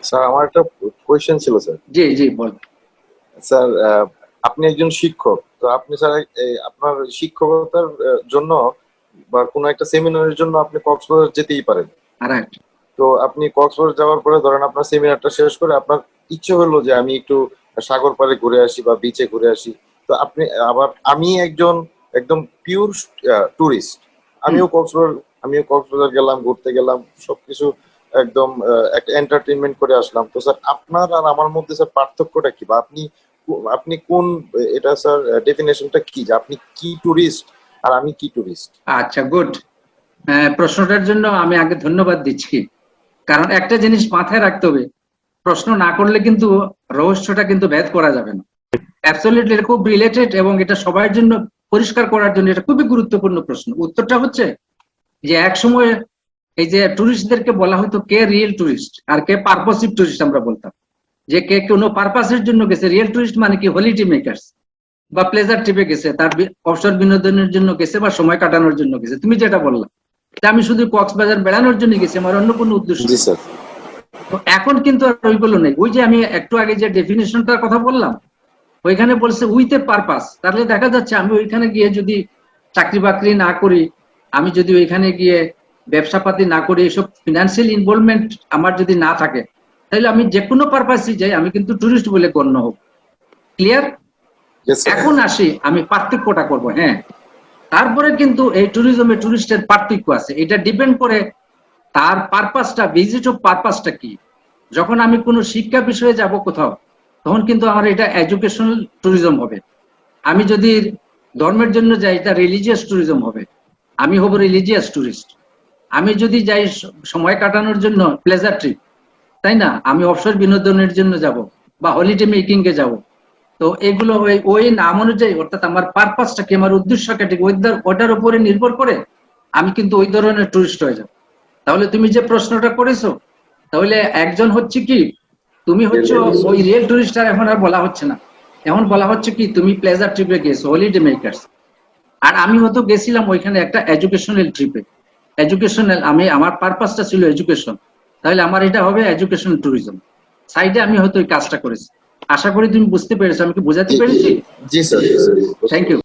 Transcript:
Sir আমার একটা question ছিল স্যার। জি জি বল স্যার আপনি একজন শিক্ষক, তো আপনি স্যার আপনার শিক্ষকতার জন্য বা কোনো একটা সেমিনারের জন্য আপনি কক্সবাজার যেতেই পারেন। রাইট। তো আপনি কক্সবাজার যাওয়ার পরে ধরেন আপনার সেমিনারটা শেষ করে আপনার ইচ্ছে হলো যে আমি একটু সাগর পাড়ে ঘুরে আসি বা বিচে ঘুরে আসি। তো আপনি আবার আমি একজন একদম পিওর টুরিস্ট, আমিও কক্সবাজার গেলাম, ঘুরতে গেলাম, সবকিছু একদম একটা এন্টারটেইনমেন্ট করে আসলাম। তো স্যার আপনার আর আমার মধ্যে স্যার পার্থক্যটা কি, বা আপনি আপনি কোন এটা স্যার ডেফিনেশনটা কি, যে আপনি কি টুরিস্ট আর আমি কি টুরিস্ট? আচ্ছা, গুড। প্রশ্নটার জন্য আমি আগে ধন্যবাদ দিচ্ছি, কারণ একটা জিনিস মাথায় রাখতে হবে, প্রশ্ন না করলে কিন্তু রহস্যটা কিন্তু ভেদ করা যাবে না। অ্যাবসলিউটলি এটা খুব রিলেটেড এবং এটা সবার জন্য পরিষ্কার করার জন্য এটা খুবই গুরুত্বপূর্ণ প্রশ্ন। উত্তরটা হচ্ছে যে এক সময় এই যে টুরিস্টদেরকে বলা হতো কে রিয়েল টুরিস্ট আর কে পারপোসিভ টুরিস্ট আমরা বলতাম, যে কে কোনো পারপাসের জন্য গেছে। রিয়েল টুরিস্ট মানে কি হলিডে মেকার্স বা প্লেজার ট্রিপে গেছে, তার অবসর বিনোদনের জন্য গেছে বা সময় কাটানোর জন্য গেছে। তুমি যেটা বললা আমি শুধু কক্সবাজার বেড়ানোর জন্য গেছি, আমার অন্য কোনো উদ্দেশ্য জি স্যার। তো এখন কিন্তু আর ওইগুলো নেই। ওই যে আমি একটু আগে যে ডেফিনেশনটার কথা বললাম, ওইখানে বলছে উইথ এ পারপাস। তাহলে দেখা যাচ্ছে আমি ওইখানে গিয়ে যদি চাকরি বাকরি না করি, আমি যদি ওইখানে গিয়ে ব্যবসা পাতি না করি, এইসব ফিনান্সিয়াল ইনভলভমেন্ট আমার যদি না থাকে, তাহলে আমি যে কোনো পারপাসই যাই আমি কিন্তু টুরিস্ট বলে গণ্য হব। ক্লিয়ার? এখন আসি আমি পার্থক্যটা করব। হ্যাঁ, তারপরে কিন্তু এই ট্যুরিজমে টুরিস্টের পার্থক্য আছে, এটা ডিপেন্ড করে তার পারপাসটা, ভিজিট অফ পারপাসটা কি। যখন আমি কোনো শিক্ষা বিষয়ে যাব কোথাও, তখন কিন্তু আমার এটা এডুকেশনাল ট্যুরিজম হবে। আমি যদি ধর্মের জন্য যাই, এটা রিলিজিয়াস ট্যুরিজম হবে, আমি হব রিলিজিয়াস ট্যুরিস্ট। আমি যদি যাই সময় কাটানোর জন্য, প্লেজার ট্রিপ, তাই না, আমি অবসর বিনোদনের জন্য যাব বা হলিডে মেকিং এ যাব, তো এগুলো ওই নাম অনুযায়ী, অর্থাৎ আমার পারপাসটা কি, আমার উদ্দেশ্যটা ঠিক, ওটার উপরে নির্ভর করে আমি কিন্তু ওই ধরনের টুরিস্ট হয়ে যাব। তাহলে তুমি যে প্রশ্নটা করেছো, তাহলে একজন হচ্ছে কি, তুমি হচ্ছে ওই রিয়েল টুরিস্ট, আর এখন আর বলা হচ্ছে না। এখন বলা হচ্ছে কি, তুমি প্লেজার ট্রিপে গেছো, হলিডে মেকার্স। আর আমি হয়তো গেছিলাম ওইখানে একটা এডুকেশনাল ট্রিপে, এডুকেশনাল, আমার পারপাসটা ছিল এডুকেশন, তাহলে আমার এটা হবে এডুকেশনাল ট্যুরিজম। সাইডে আমি হয়তো ওই কাজটা করেছি। আশা করি তুমি বুঝতে পেরেছো, আমি কি বোঝাতে পেরেছি? জি স্যার। Thank you.